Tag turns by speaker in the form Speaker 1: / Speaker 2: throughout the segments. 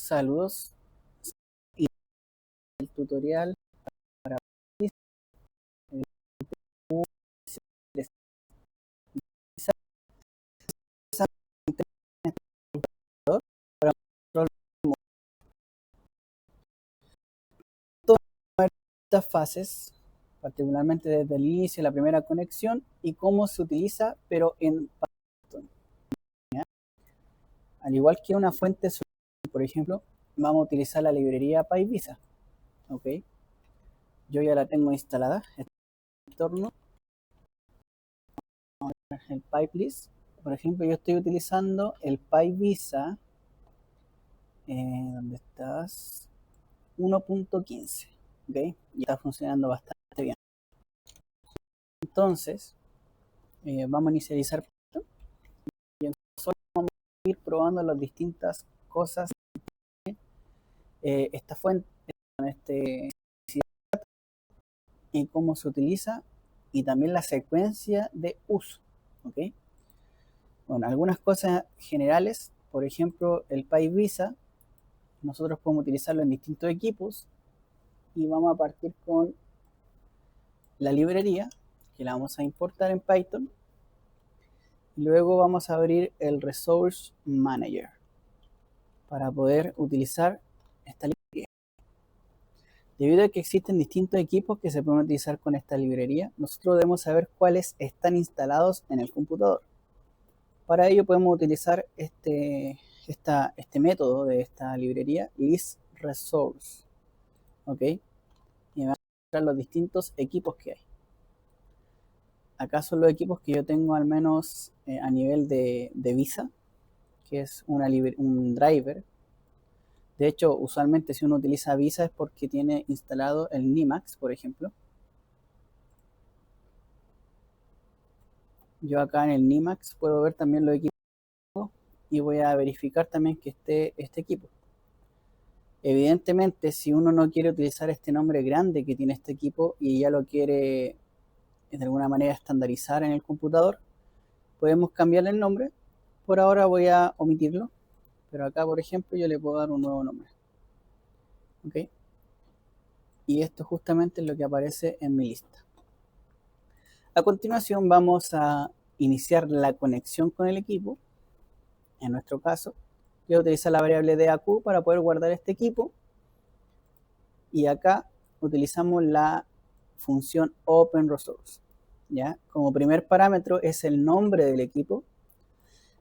Speaker 1: Saludos y el tutorial para cómo se utiliza para todas estas fases, particularmente desde el inicio, la primera conexión y cómo se utiliza, pero en Python. ¿Ya? Al igual que una fuente, por ejemplo, vamos a utilizar la librería PyVisa. ¿Ok? Yo ya la tengo instalada. Este entorno, el PyPlease. Por ejemplo, yo estoy utilizando el PyVisa. ¿Dónde estás? 1.15. ¿Ok? Y está funcionando bastante bien. Entonces, vamos a inicializar y entonces vamos a ir probando las distintas cosas esta fuente, y cómo se utiliza y también la secuencia de uso. ¿Ok? Bueno, algunas cosas generales, por ejemplo, el PyVisa, nosotros podemos utilizarlo en distintos equipos y vamos a partir con la librería que la vamos a importar en Python. Luego vamos a abrir el Resource Manager para poder utilizar esta librería. Debido a que existen distintos equipos que se pueden utilizar con esta librería, nosotros debemos saber cuáles están instalados en el computador. Para ello podemos utilizar este método de esta librería, listResource. ¿Ok? Y me va a mostrar los distintos equipos que hay. Acá son los equipos que yo tengo al menos a nivel de Visa, que es un driver. De hecho, usualmente si uno utiliza Visa es porque tiene instalado el Nimax, por ejemplo. Yo acá en el Nimax puedo ver también los equipos y voy a verificar también que esté este equipo. Evidentemente, si uno no quiere utilizar este nombre grande que tiene este equipo y ya lo quiere de alguna manera estandarizar en el computador, podemos cambiarle el nombre. Por ahora voy a omitirlo, pero acá, por ejemplo, yo le puedo dar un nuevo nombre. ¿Ok? Y esto justamente es lo que aparece en mi lista. A continuación vamos a iniciar la conexión con el equipo. En nuestro caso, voy a utilizar la variable DAQ para poder guardar este equipo. Y acá utilizamos la función OpenResource. ¿Ya? Como primer parámetro es el nombre del equipo.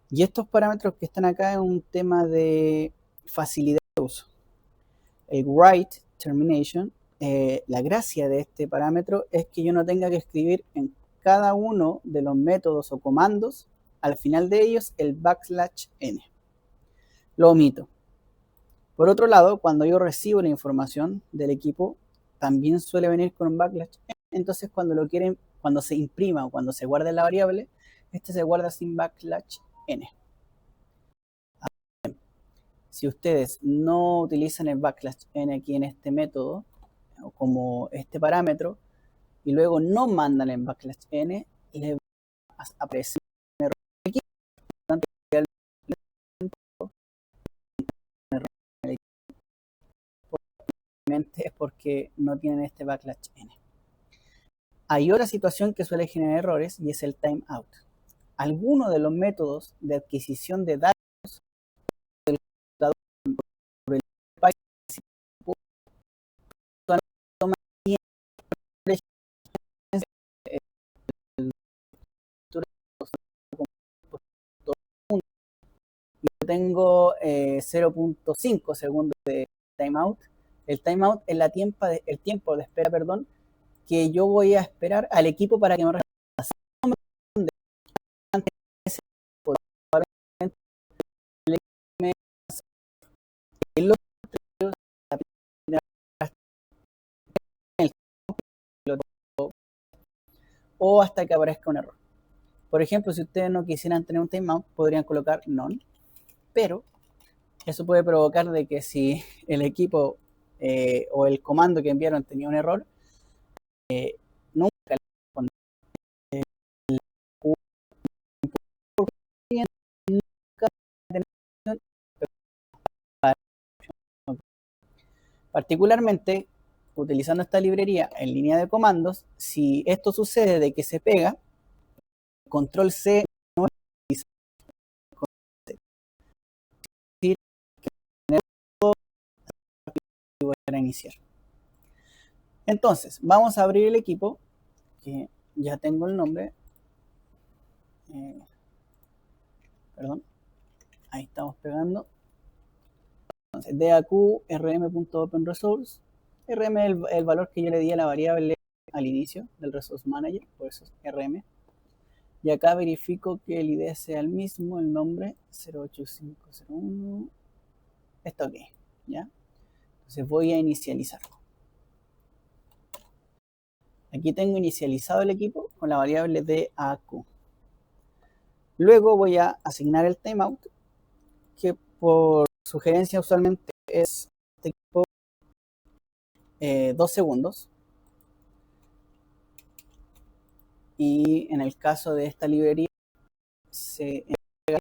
Speaker 1: Y estos parámetros que están acá es un tema de facilidad de uso. El write termination, la gracia de este parámetro es que yo no tenga que escribir en cada uno de los métodos o comandos, al final de ellos, el \n. Lo omito. Por otro lado, cuando yo recibo la información del equipo, también suele venir con un \n. Entonces, cuando se imprima o cuando se guarde la variable, este se guarda sin \n. Si ustedes no utilizan el \n aquí en este método, o como este parámetro, y luego no mandan el \n, les va a aparecer un error aquí. Es porque no tienen este \n. Hay otra situación que suele generar errores y es el timeout. Algunos de los métodos de adquisición de datos del computador por el toman tiempo. Yo tengo 0.5 segundos de timeout. El timeout es el tiempo de espera, perdón, que yo voy a esperar al equipo para que me responda. O hasta que aparezca un error. Por ejemplo, si ustedes no quisieran tener un timeout, podrían colocar none, pero eso puede provocar de que si el equipo o el comando que enviaron tenía un error, nunca le responde. Nunca Particularmente, utilizando esta librería en línea de comandos, si esto sucede de que se pega, control C no es para iniciar. Entonces, vamos a abrir el equipo, que ya tengo el nombre. Perdón, ahí estamos pegando. Entonces, DAQ rm.openResource. rm es el valor que yo le di a la variable al inicio del Resource Manager, por eso es rm. Y acá verifico que el ID sea el mismo, el nombre 08501. Está ok, ¿ya? Entonces voy a inicializarlo. Aquí tengo inicializado el equipo con la variable DAQ. Luego voy a asignar el timeout, que por sugerencia usualmente es este equipo 2 segundos. Y en el caso de esta librería se entrega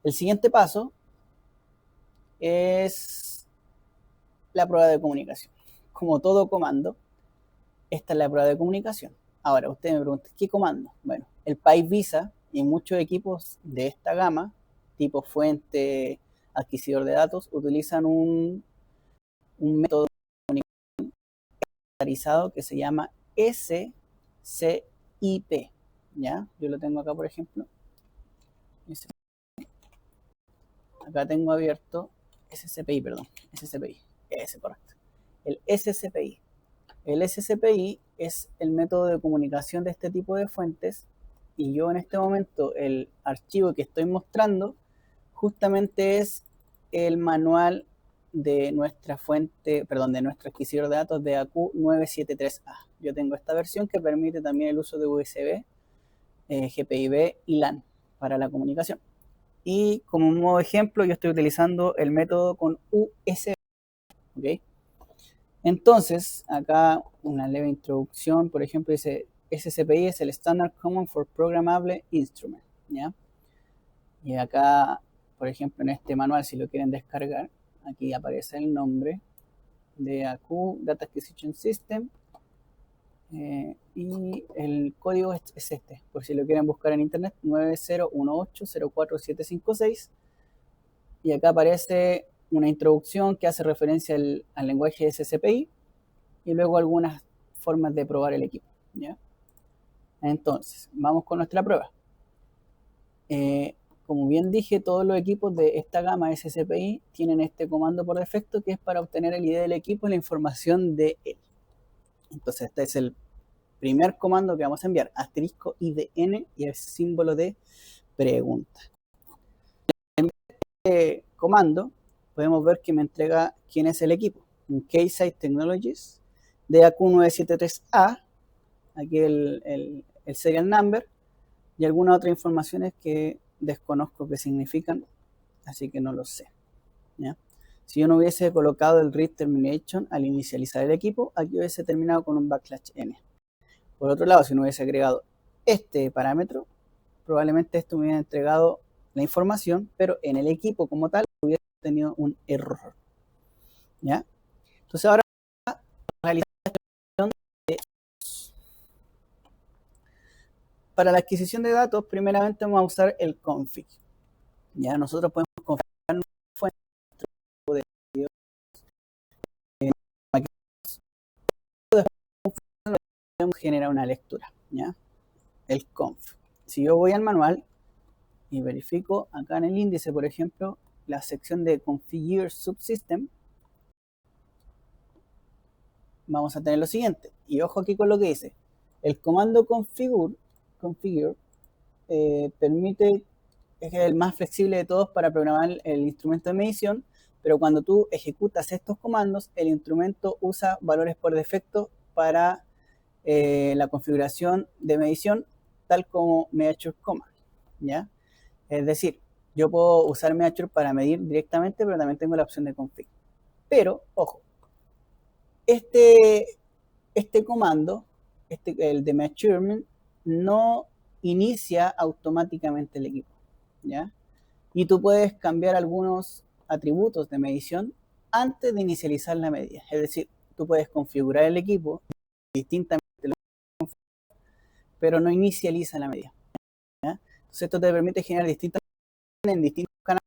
Speaker 1: el siguiente paso es la prueba de comunicación. Como todo comando, esta es la prueba de comunicación. Ahora, usted me pregunta, ¿qué comando? Bueno, el PyVisa y muchos equipos de esta gama, tipo fuente, adquisidor de datos, utilizan un método de comunicación estandarizado que se llama SCIP. ¿Ya? Yo lo tengo acá, por ejemplo. Acá tengo abierto SCPI, perdón. SCPI. Ese, correcto. El SCPI. El SCPI es el método de comunicación de este tipo de fuentes y yo en este momento el archivo que estoy mostrando justamente es el manual de nuestra fuente, perdón, de nuestro adquisidor de datos de AQ973A. Yo tengo esta versión que permite también el uso de USB, GPIB y LAN para la comunicación. Y como modo ejemplo yo estoy utilizando el método con USB. ¿Okay? Entonces, acá una leve introducción, por ejemplo, dice SCPI es el Standard Common for Programmable Instrument, ¿ya? Y acá, por ejemplo, en este manual, si lo quieren descargar, aquí aparece el nombre de AQ Data Acquisition System y el código es este, por si lo quieren buscar en internet, 9018047756, y acá aparece una introducción que hace referencia al lenguaje SCPI y luego algunas formas de probar el equipo, ¿ya? Entonces, vamos con nuestra prueba. Como bien dije, todos los equipos de esta gama SCPI tienen este comando por defecto que es para obtener el ID del equipo y la información de él. Entonces, este es el primer comando que vamos a enviar, asterisco IDN y el símbolo de pregunta. En este comando podemos ver que me entrega quién es el equipo. Un Keysight Technologies de AQ973A, aquí el serial number y algunas otras informaciones que desconozco qué significan, así que no lo sé, ¿ya? Si yo no hubiese colocado el read termination al inicializar el equipo, aquí hubiese terminado con un \n. Por otro lado, si no hubiese agregado este parámetro, probablemente esto me hubiera entregado la información, pero en el equipo como tal hubiera tenido un error, ¿ya? Entonces ahora realizar para la adquisición de datos, primeramente vamos a usar el config. Ya nosotros podemos configurar nuestra fuente de videos, podemos generar una lectura, ¿ya? El conf. Si yo voy al manual y verifico acá en el índice, por ejemplo, la sección de configure subsystem, vamos a tener lo siguiente. Y ojo aquí con lo que dice. El comando configure permite, es el más flexible de todos para programar el instrumento de medición, pero cuando tú ejecutas estos comandos, el instrumento usa valores por defecto para la configuración de medición, tal como measure command, ¿ya? Es decir, yo puedo usar measure para medir directamente, pero también tengo la opción de config. Pero, ojo, este comando, el de measurement, no inicia automáticamente el equipo, ¿ya? y tú puedes cambiar algunos atributos de medición antes de inicializar la medida. Es decir, tú puedes configurar el equipo distintamente, pero no inicializa la medida, ¿ya? Entonces esto te permite generar distintas en distintos canales.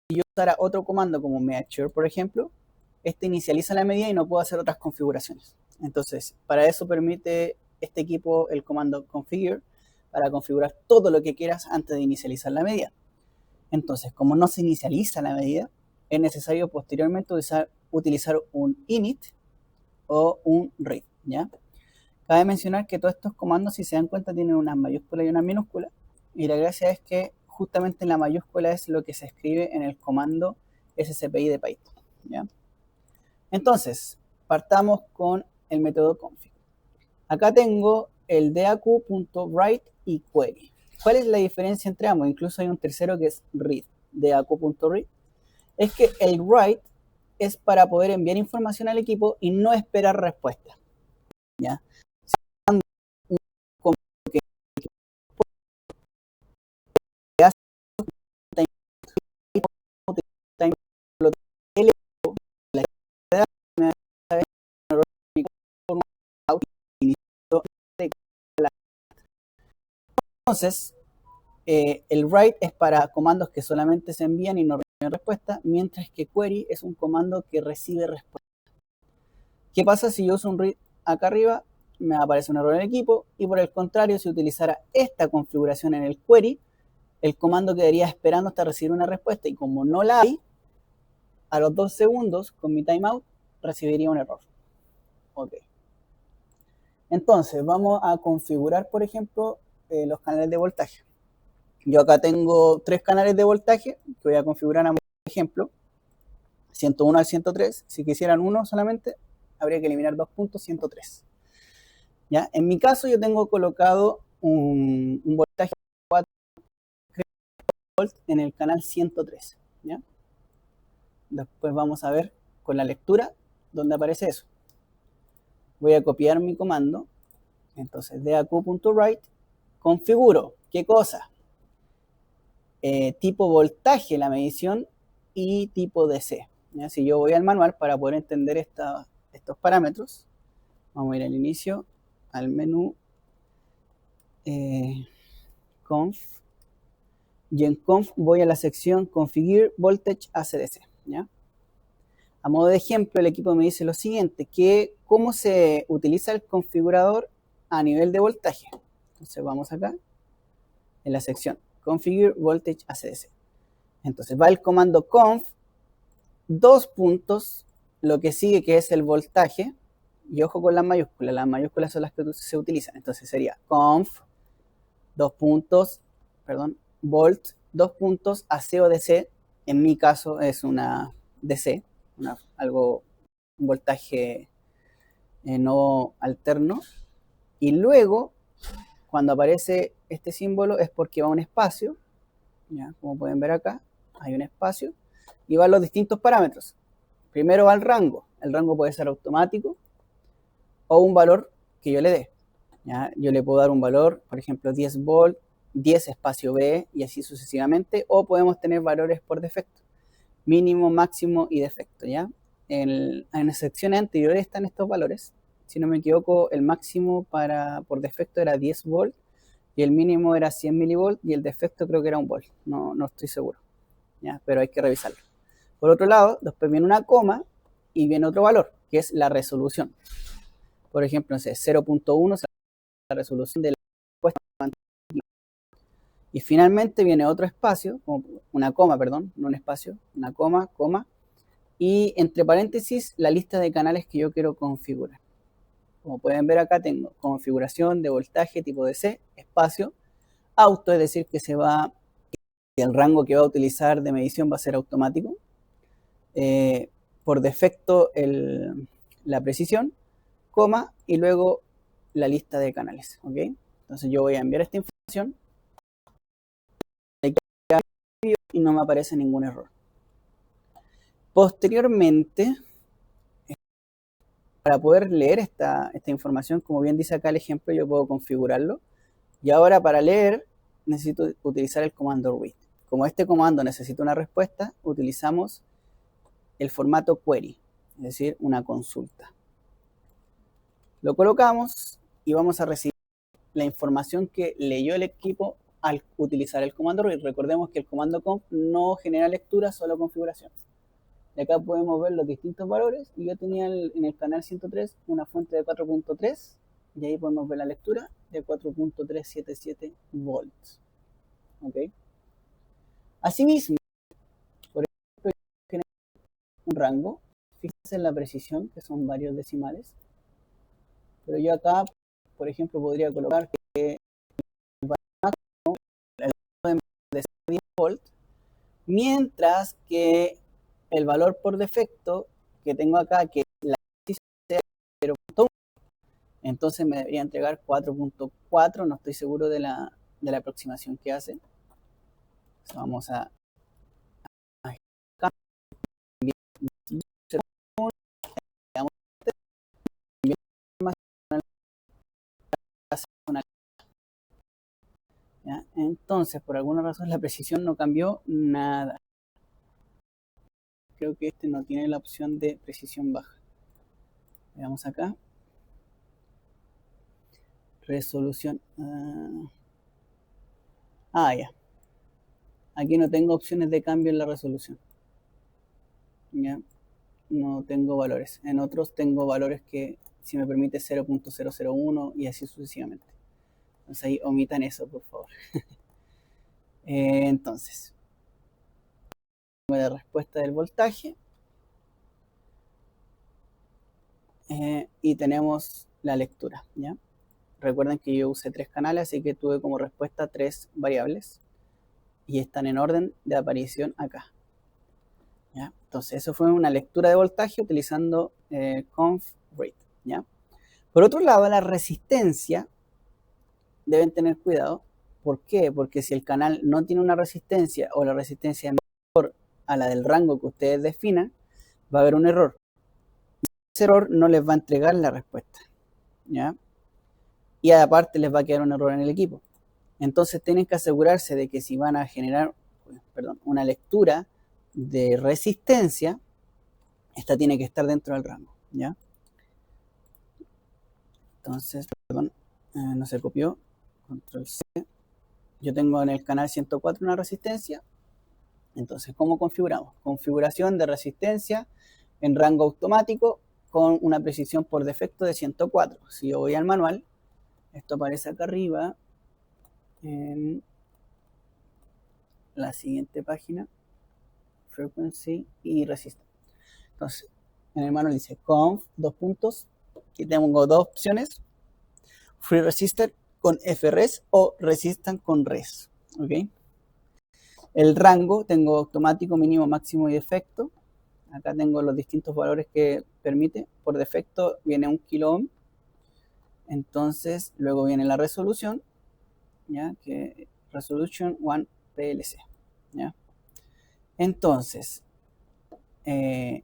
Speaker 1: Si yo usara otro comando como measure, por ejemplo, este inicializa la medida y no puedo hacer otras configuraciones. Entonces, para eso permite este equipo el comando configure para configurar todo lo que quieras antes de inicializar la medida. Entonces, como no se inicializa la medida, es necesario posteriormente utilizar un init o un read, ¿ya? Cabe mencionar que todos estos comandos, si se dan cuenta, tienen una mayúscula y una minúscula, y la gracia es que justamente la mayúscula es lo que se escribe en el comando SCPI de Python, ¿ya? Entonces, partamos con el método config. Acá tengo el daq.write y query. ¿Cuál es la diferencia entre ambos? Incluso hay un tercero que es read, daq.read. Es que el write es para poder enviar información al equipo y no esperar respuesta, ¿ya? Un comando que hace entonces, el write es para comandos que solamente se envían y no reciben respuesta, mientras que query es un comando que recibe respuesta. ¿Qué pasa si yo uso un read acá arriba? Me aparece un error en el equipo, y por el contrario, si utilizara esta configuración en el query, el comando quedaría esperando hasta recibir una respuesta, y como no la hay, a los 2 segundos, con mi timeout, recibiría un error. Ok. Entonces, vamos a configurar, por ejemplo, los canales de voltaje. Yo acá tengo 3 canales de voltaje que voy a configurar a ejemplo, 101 al 103. Si quisieran uno solamente, habría que eliminar 2.103. ¿Ya? En mi caso, yo tengo colocado un voltaje de 4 volts en el canal 103. ¿Ya? Después vamos a ver con la lectura dónde aparece eso. Voy a copiar mi comando. Entonces, daq.write, configuro. ¿Qué cosa? Tipo voltaje, la medición, y tipo DC. ¿Ya? Si yo voy al manual para poder entender estos parámetros, vamos a ir al inicio, al menú, conf, y en conf voy a la sección configure voltage ACDC, ¿ya? A modo de ejemplo, el equipo me dice lo siguiente, que cómo se utiliza el configurador a nivel de voltaje. Entonces vamos acá, en la sección configure voltage ACDC. Entonces va el comando conf, 2 puntos, lo que sigue que es el voltaje, y ojo con las mayúsculas son las que se utilizan. Entonces sería conf, 2 puntos, perdón, volt, 2 puntos, AC o DC. En mi caso es una DC, un voltaje no alterno. Y luego, cuando aparece este símbolo es porque va a un espacio, ¿ya? Como pueden ver acá, hay un espacio, y van los distintos parámetros. Primero va el rango puede ser automático o un valor que yo le dé. ¿Ya? Yo le puedo dar un valor, por ejemplo, 10 volt, 10 espacio B y así sucesivamente, o podemos tener valores por defecto, mínimo, máximo y defecto, ¿ya? En las secciones anteriores están estos valores. Si no me equivoco, el máximo por defecto era 10 volt y el mínimo era 100 milivolt y el defecto creo que era 1 volt, no estoy seguro, ¿ya? Pero hay que revisarlo. Por otro lado, después viene una coma y viene otro valor, que es la resolución. Por ejemplo, 0.1 es la resolución de la respuesta. Y finalmente viene otro espacio, una coma, perdón, no un espacio, una coma, coma, y entre paréntesis la lista de canales que yo quiero configurar. Como pueden ver acá tengo configuración de voltaje tipo DC, espacio, auto, es decir que el rango que va a utilizar de medición va a ser automático. Por defecto la precisión, coma, y luego la lista de canales, ¿ok? Entonces yo voy a enviar esta información y no me aparece ningún error. Posteriormente, para poder leer esta información, como bien dice acá el ejemplo, yo puedo configurarlo Y ahora para leer necesito utilizar el comando read. Como este comando necesita una respuesta, utilizamos el formato query, es decir, una consulta. Lo colocamos y vamos a recibir la información que leyó el equipo al utilizar el comando read. Recordemos que el comando conf no genera lectura, solo configuración. Y acá podemos ver los distintos valores. Y yo tenía en el canal 103 una fuente de 4.3 y ahí podemos ver la lectura de 4.377 volts. ¿Okay? Asimismo, por ejemplo, un rango, fíjense en la precisión, que son varios decimales, pero yo acá, por ejemplo, podría colocar que el valor máximo de 10 volts, mientras que el valor por defecto que tengo acá, que la precisión sea 0.1, entonces me debería entregar 4.4, no estoy seguro de la aproximación que hace. Entonces vamos a ¿ya? Entonces, por alguna razón la precisión no cambió nada. Creo que este no tiene la opción de precisión baja. Veamos acá. Resolución. Ya. Aquí no tengo opciones de cambio en la resolución. ¿Ya? No tengo valores. En otros tengo valores que, si me permite, 0.001 y así sucesivamente. Entonces ahí omitan eso, por favor. Entonces, la respuesta del voltaje. Y tenemos la lectura, ¿ya? Recuerden que yo usé 3 canales, así que tuve como respuesta 3 variables y están en orden de aparición acá, ¿ya? Entonces eso fue una lectura de voltaje utilizando conf read, ¿ya? Por otro lado, la resistencia deben tener cuidado. ¿Por qué? Porque si el canal no tiene una resistencia o la resistencia es menor a la del rango que ustedes definan, va a haber un error. Ese error no les va a entregar la respuesta, ¿ya? Y aparte les va a quedar un error en el equipo. Entonces tienen que asegurarse de que si van a generar una lectura de resistencia, esta tiene que estar dentro del rango, ¿ya? Entonces, no se copió, control C. Yo tengo en el canal 104 una resistencia. Entonces, ¿cómo configuramos? Configuración de resistencia en rango automático con una precisión por defecto de 104. Si yo voy al manual, esto aparece acá arriba en la siguiente página, frequency y resistance. Entonces, en el manual dice conf, dos puntos, y tengo dos opciones, free resistor con FRES o resistant con res, ¿ok? El rango tengo automático, mínimo, máximo y defecto. Acá tengo los distintos valores que permite. Por defecto viene 1 kilo ohm. Entonces, luego viene la resolución, ¿ya? Que resolution 1 PLC, ¿ya? Entonces,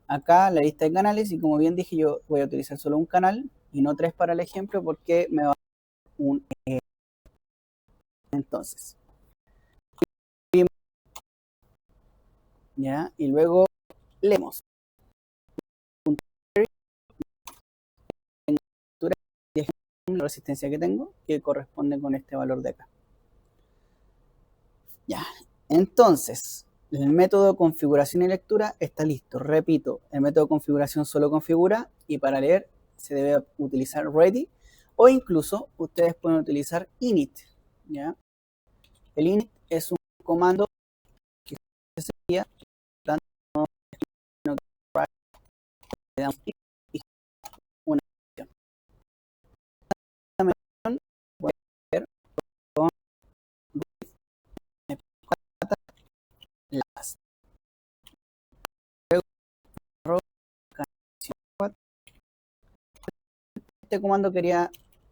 Speaker 1: acá la lista de canales, y como bien dije, yo voy a utilizar solo un canal y no 3 para el ejemplo porque me va a dar un entonces, ¿ya? Y luego leemos la resistencia que tengo, que corresponde con este valor de acá. Ya, entonces, el método de configuración y lectura está listo. Repito, el método de configuración solo configura y para leer se debe utilizar ready o incluso ustedes pueden utilizar init, ¿ya? El init es un comando que sería tanto una acción. Voy a ver con las este comando quería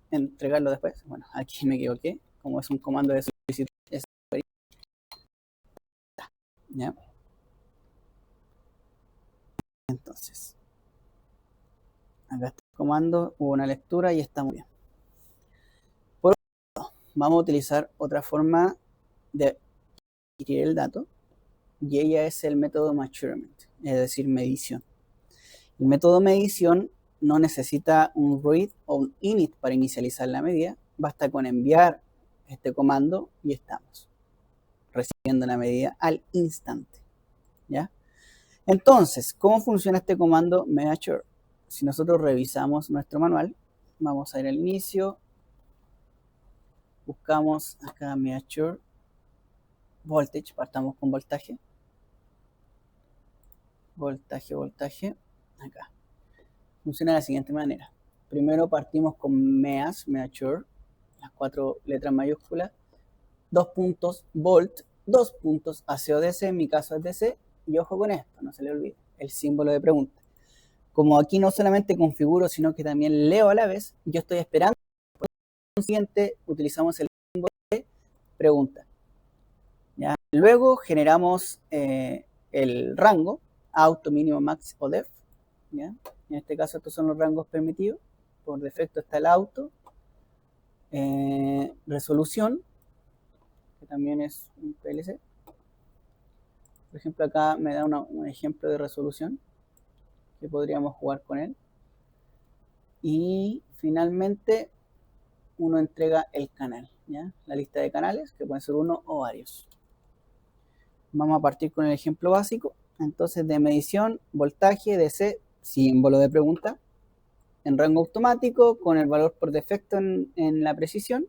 Speaker 1: entregarlo después. Bueno, aquí me equivoqué. Como es un comando de solicitud, ¿ya? Entonces, acá está el comando, hubo una lectura y está muy bien. Por otro lado, vamos a utilizar otra forma de adquirir el dato, y ella es el método measurement, es decir, medición. El método medición no necesita un read o un init para inicializar la medida, basta con enviar este comando y estamos recibiendo la medida al instante, ¿ya? Entonces, ¿cómo funciona este comando measure? Si nosotros revisamos nuestro manual, vamos a ir al inicio, buscamos acá measure voltage, partamos con voltaje, acá. Funciona de la siguiente manera. Primero partimos con measure, las 4 letras mayúsculas, 2 puntos volt, 2 puntos AC o DC, en mi caso es DC, y ojo con esto, no se le olvide, el símbolo de pregunta. Como aquí no solamente configuro, sino que también leo a la vez, yo estoy esperando. Por consiguiente, utilizamos el símbolo de pregunta. ¿Ya? Luego generamos el rango, auto, mínimo, max o def. ¿Ya? En este caso estos son los rangos permitidos. Por defecto está el auto. Resolución, que también es un PLC. Por ejemplo, acá me da un ejemplo de resolución que podríamos jugar con él. Y finalmente uno entrega el canal, ¿ya? La lista de canales, que pueden ser uno o varios. Vamos a partir con el ejemplo básico. Entonces, de medición, voltaje, DC, símbolo de pregunta, en rango automático, con el valor por defecto en la precisión,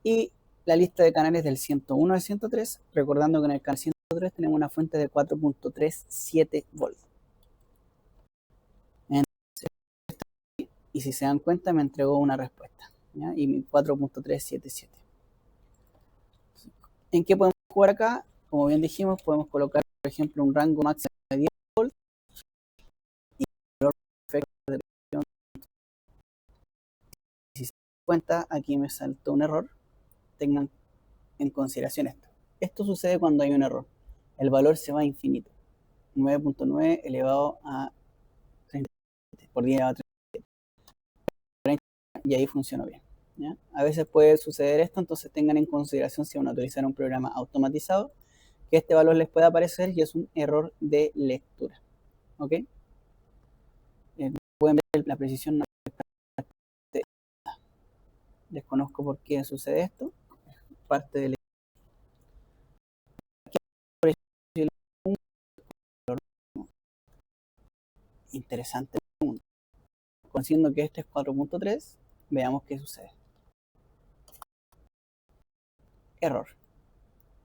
Speaker 1: y la lista de canales del 101 al 103, recordando que en el canal 103 tenemos una fuente de 4.37 volts. Y si se dan cuenta, me entregó una respuesta, ¿ya? Y mi 4.377. ¿En qué podemos jugar acá? Como bien dijimos, podemos colocar, por ejemplo, un rango máximo de 10 volts y el valor perfecto de precisión. Si se dan cuenta, aquí me saltó un error. Tengan en consideración esto. Esto sucede cuando hay un error. El valor se va a infinito. 9.9 elevado a 37 por 10 elevado a 37. Y ahí funcionó bien, ¿ya? A veces puede suceder esto, entonces tengan en consideración si van a utilizar un programa automatizado, que este valor les pueda aparecer y es un error de lectura. ¿Ok? Pueden ver la precisión. Desconozco por qué sucede esto. Parte del interesante. Conociendo que este es 4.3, veamos qué sucede. Error.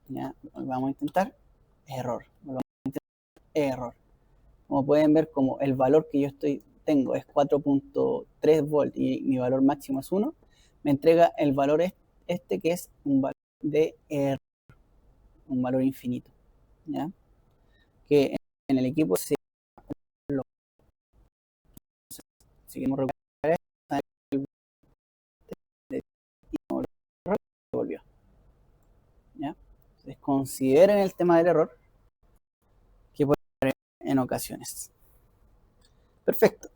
Speaker 1: ¿Ya? Vamos a intentar. Error. Error. Como pueden ver, como el valor que yo tengo es 4.3 volt y mi valor máximo es 1, me entrega el valor este que es un valor de error, un valor infinito, ¿ya? Que en el equipo se lo seguimos recuperar y volvió, ¿ya? Entonces consideren el tema del error que puede haber en ocasiones. Perfecto.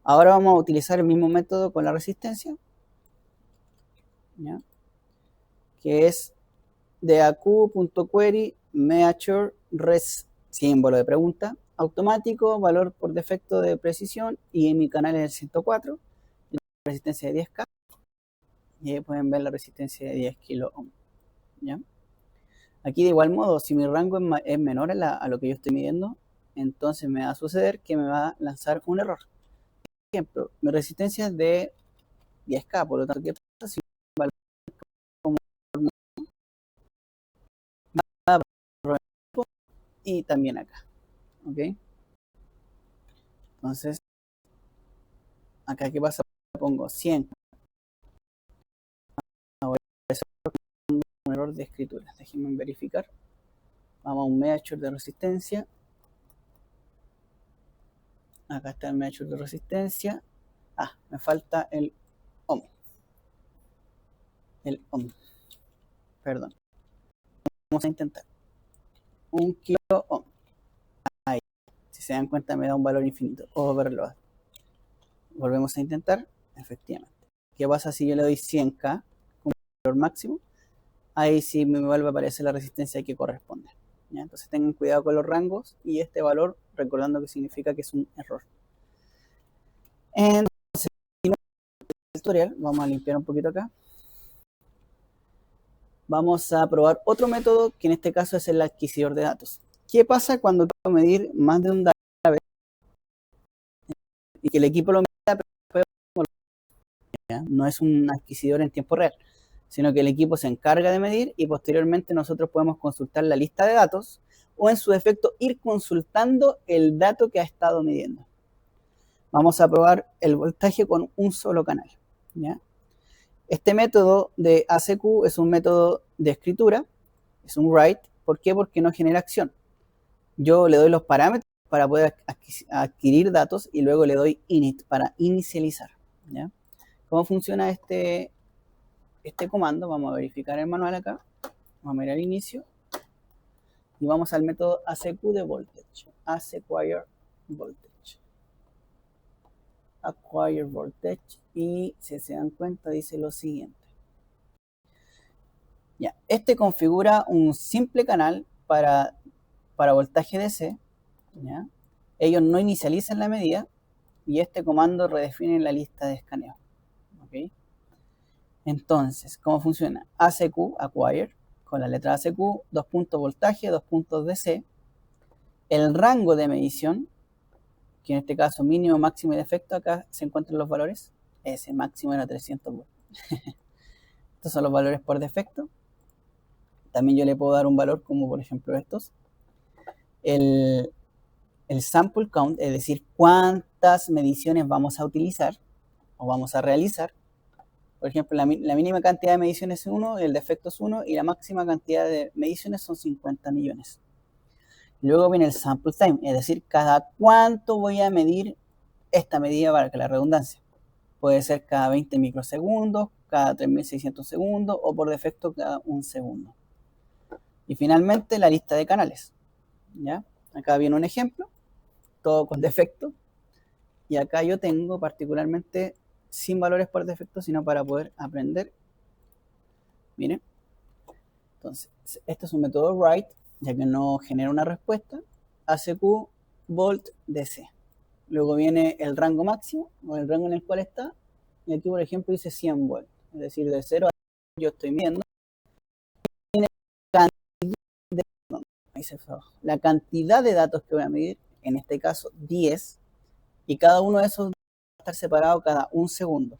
Speaker 1: Ahora vamos a utilizar el mismo método con la resistencia, ¿ya? Que es de aq.query measure res, símbolo de pregunta, automático, valor por defecto de precisión, y en mi canal es el 104, y la resistencia de 10K, y ahí pueden ver la resistencia de 10 kilo ohm, ¿ya? Aquí de igual modo, si mi rango es menor a lo que yo estoy midiendo, entonces me va a suceder que me va a lanzar un error. Por ejemplo, mi resistencia es de 10K, por lo tanto, ¿qué pasa si valor como y también acá? ¿Ok? Entonces, acá, ¿qué pasa? Pongo 100. Ahora es un error de escritura. Déjenme verificar. Vamos a un measure de resistencia. Acá está el measure de resistencia. Me falta el ohm. El ohm. Perdón. Vamos a intentar. 1 kilo ohm. Ahí. Si se dan cuenta, me da un valor infinito. Overload. Volvemos a intentar. Efectivamente. ¿Qué pasa si yo le doy 100K? Un valor valor máximo, ahí sí me vuelve a aparecer la resistencia que corresponde. ¿Ya? Entonces tengan cuidado con los rangos y este valor, recordando que significa que es un error. Entonces, en el tutorial, vamos a limpiar un poquito acá. Vamos a probar otro método que en este caso es el adquisidor de datos. ¿Qué pasa cuando quiero medir más de un dato y que el equipo lo mida, pero no es un adquisidor en tiempo real, sino que el equipo se encarga de medir y posteriormente nosotros podemos consultar la lista de datos o en su defecto ir consultando el dato que ha estado midiendo? Vamos a probar el voltaje con un solo canal, ¿ya? Este método de ACQ es un método de escritura, es un write. ¿Por qué? Porque no genera acción. Yo le doy los parámetros para poder adquirir datos y luego le doy init para inicializar, ¿ya? ¿Cómo funciona este comando? Vamos a verificar el manual acá. Vamos a mirar al inicio y vamos al método ACQ de voltage. Acquire voltage. Acquire voltage, y si se dan cuenta dice lo siguiente. Ya, este configura un simple canal para voltaje DC, ¿ya? Ellos no inicializan la medida y este comando redefine la lista de escaneo, ¿okay? Entonces, ¿cómo funciona? ACQ, acquire, con la letra ACQ, 2 puntos voltaje, 2 puntos DC, el rango de medición, que en este caso mínimo, máximo y defecto, acá se encuentran los valores. Ese máximo era 300 volts. Estos son los valores por defecto. También yo le puedo dar un valor como por ejemplo estos. El sample count, es decir, cuántas mediciones vamos a utilizar o vamos a realizar. Por ejemplo, la mínima cantidad de mediciones es 1, el defecto es 1 y la máxima cantidad de mediciones son 50 millones. Luego viene el sample time, es decir, cada cuánto voy a medir esta medida para que la redundancia. Puede ser cada 20 microsegundos, cada 3600 segundos o por defecto cada 1 segundo. Y finalmente la lista de canales, ¿ya? Acá viene un ejemplo, todo con defecto. Y acá yo tengo particularmente sin valores por defecto, sino para poder aprender. Miren. Entonces, este es un método write, ya que no genera una respuesta. ACQ volt DC. Luego viene el rango máximo, o el rango en el cual está. Y aquí, por ejemplo, dice 100 volts. Es decir, de 0 a 100 yo estoy midiendo. La cantidad de datos que voy a medir, en este caso 10, y cada uno de esos va a estar separado cada 1 segundo.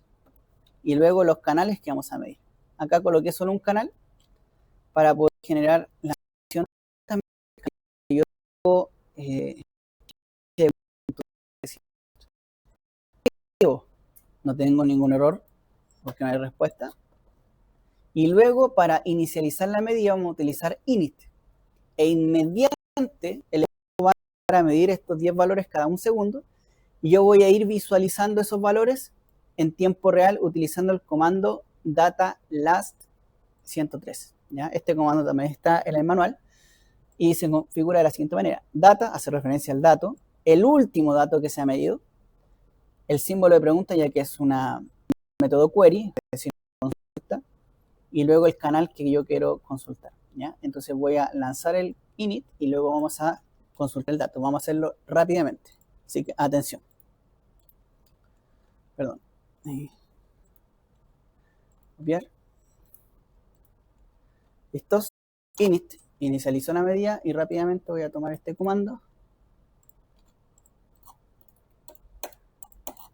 Speaker 1: Y luego los canales que vamos a medir. Acá coloqué solo un canal para poder generar la medición. Yo no tengo ningún error porque no hay respuesta. Y luego para inicializar la medida vamos a utilizar init. E inmediatamente el equipo va a medir estos 10 valores cada 1 segundo. Y yo voy a ir visualizando esos valores en tiempo real utilizando el comando data last 103. ¿Ya? Este comando también está en el manual y se configura de la siguiente manera. Data hace referencia al dato, el último dato que se ha medido, el símbolo de pregunta ya que es un método query, es decir, consulta, y luego el canal que yo quiero consultar. ¿Ya? Entonces voy a lanzar el init y luego vamos a consultar el dato. Vamos a hacerlo rápidamente. Así que atención. Perdón. Copiar. ¿Listos? Init. Inicializó la medida y rápidamente voy a tomar este comando.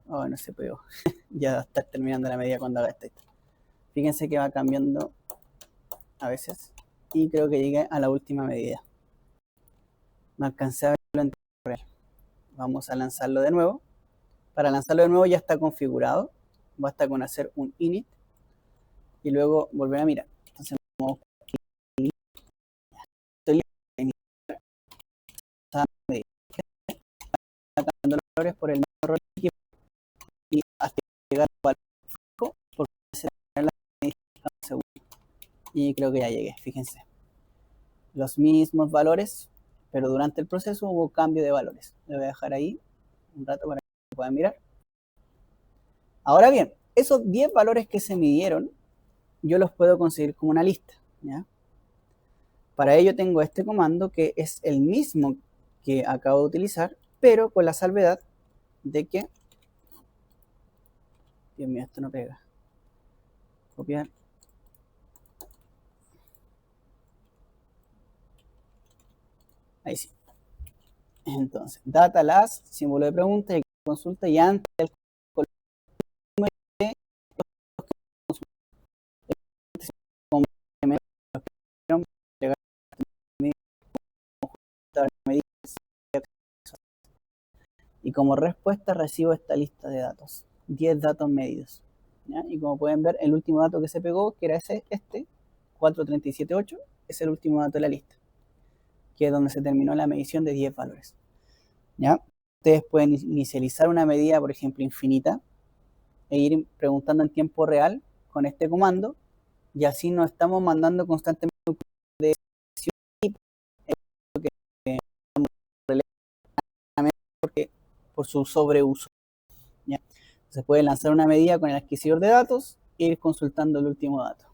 Speaker 1: Oh, no se pegó. Ya va a estar terminando la medida cuando haga esto. Fíjense que va cambiando a veces. Y creo que llegué a la última medida. No alcancé a verlo en tiempo real. Vamos a lanzarlo de nuevo. Para lanzarlo de nuevo ya está configurado. Basta con hacer un init y luego volver a mirar. Entonces vamos cambiando los valores por el error y hasta llegar al pico porque se la segundo. Y creo que ya llegué, fíjense. Los mismos valores, pero durante el proceso hubo cambio de valores. Le voy a dejar ahí un rato para que puedan mirar. Ahora bien, esos 10 valores que se midieron yo los puedo conseguir como una lista, ¿ya? Para ello tengo este comando que es el mismo que acabo de utilizar, pero con la salvedad de que, Dios mío, esto no pega, copiar, ahí sí. Entonces, data las, símbolo de pregunta y consulta, y antes del y como respuesta recibo esta lista de datos, 10 datos medidos, ¿ya? Y como pueden ver, el último dato que se pegó, que era este 437.8, es el último dato de la lista, que es donde se terminó la medición de 10 valores, ¿ya? Ustedes pueden inicializar una medida, por ejemplo, infinita, e ir preguntando en tiempo real con este comando, y así no estamos mandando constantemente de porque por su sobreuso, ¿ya? Se puede lanzar una medida con el adquisidor de datos e ir consultando el último dato.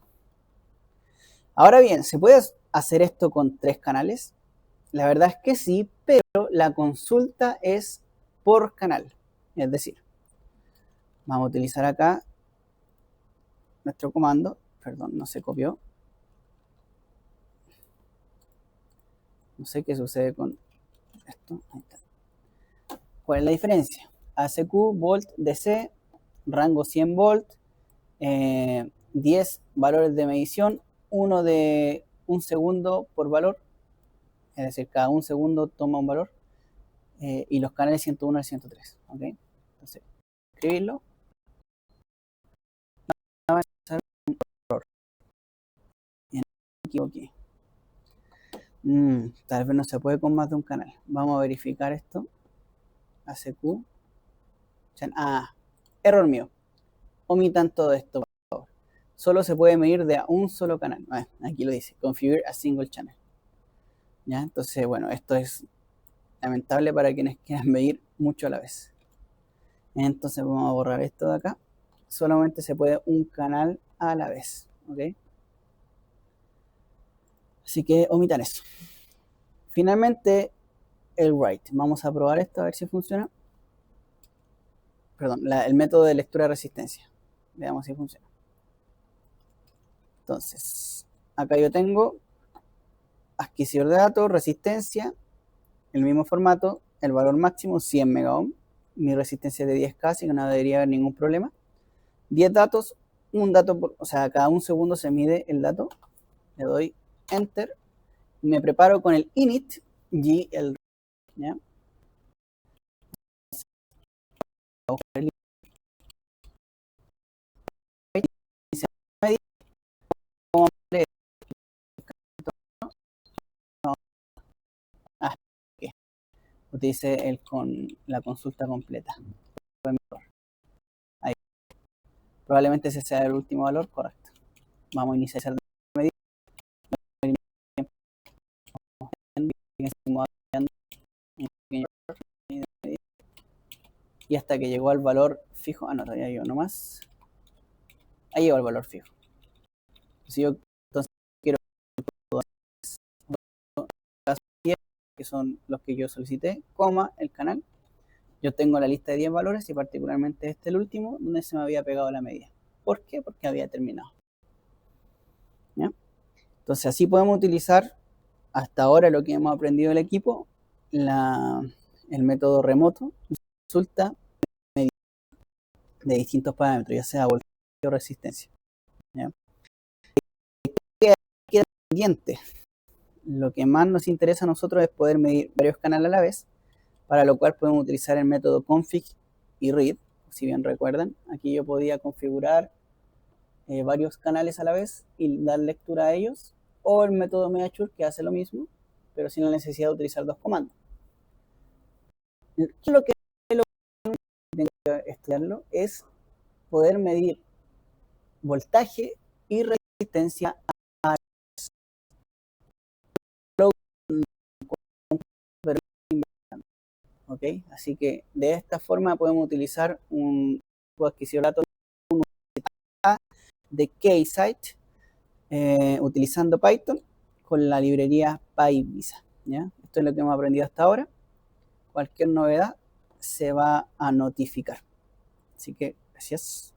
Speaker 1: Ahora bien, ¿se puede hacer esto con 3 canales? La verdad es que sí, pero la consulta es por canal. Es decir, vamos a utilizar acá nuestro comando. Perdón, no se copió. No sé qué sucede con esto. Ahí está. ¿Cuál es la diferencia? ACQ, volt, DC, rango 100 volt, 10 valores de medición, uno de un segundo por valor, es decir, cada un segundo toma un valor, y los canales 101 al 103. ¿Okay? Entonces, escribirlo. Me equivoqué. Tal vez no se puede con más de un canal. Vamos a verificar esto. ACQ. Error mío. Omitan todo esto, por favor. Solo se puede medir de a un solo canal. Aquí lo dice. Configure a single channel. ¿Ya? Entonces, bueno, esto es lamentable para quienes quieran medir mucho a la vez. Entonces vamos a borrar esto de acá. Solamente se puede un canal a la vez. ¿Ok? Así que omitan eso. Finalmente, el write. Vamos a probar esto a ver si funciona. Perdón, el método de lectura de resistencia. Veamos si funciona. Entonces, acá yo tengo adquisidor de datos, resistencia, el mismo formato, el valor máximo 100 megaohm, mi resistencia es de 10K, así que no debería haber ningún problema. 10 datos, un dato, o sea, cada un segundo se mide el dato, le doy enter, me preparo con el init y el, ¿ya? Utilice el con la consulta completa. Ahí. Probablemente ese sea el último valor correcto. Vamos a iniciar la medida. Y hasta que llegó al valor fijo. No, todavía llegó nomás. Ahí llegó al valor fijo. Si yo entonces quiero que son los que yo solicité, coma, el canal, yo tengo la lista de 10 valores y particularmente este, el último, donde se me había pegado la medida. ¿Por qué? Porque había terminado. ¿Ya? Entonces así podemos utilizar hasta ahora lo que hemos aprendido del equipo, el método remoto, consulta de distintos parámetros, ya sea voltaje o resistencia. ¿Ya? Queda pendiente. Lo que más nos interesa a nosotros es poder medir varios canales a la vez, para lo cual podemos utilizar el método config y read. Si bien recuerdan, aquí yo podía configurar varios canales a la vez y dar lectura a ellos, o el método measure, que hace lo mismo, pero sin la necesidad de utilizar dos comandos. Lo que tengo que estudiarlo es poder medir voltaje y resistencia a ¿ok? Así que de esta forma podemos utilizar un adquisición de datos de Keysight utilizando Python con la librería PyVisa, ¿ya? Esto es lo que hemos aprendido hasta ahora. Cualquier novedad se va a notificar. Así que gracias.